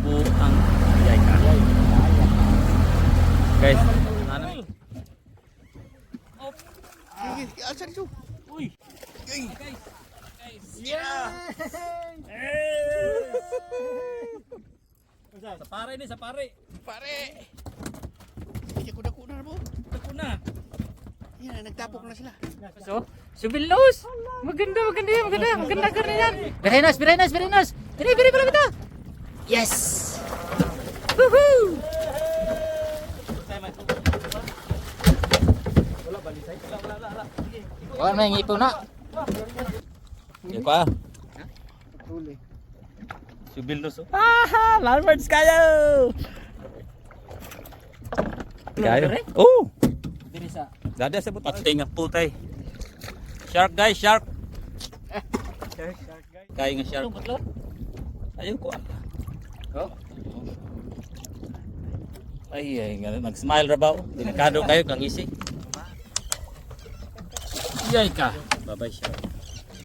tubo ang iyay ka. Guys, ano ni? Asa dito? Uy. Uy. Guys. Yeah. Sa pare ni, sa pare. Pare. Hindi ko dako na mo. Dako na. Yan, nagtapok na sila. So, Subilos. Maganda karna yan. Birinos. Biri pala kita. Yes. Woohoo. Wala may ngipon na. Yan pa. Tuloy. Subilnos. Landmarks kayo. Kayo. Oh. Diri sa Dada sa buta. Ating putay. Shark guys, shark. Shark guys. Kaya nga shark. butlot. Ayun ko. Oh. Ay, nag-smile ra ba? Delikado kayo kang isi. Iyay ka. Bye-bye shark.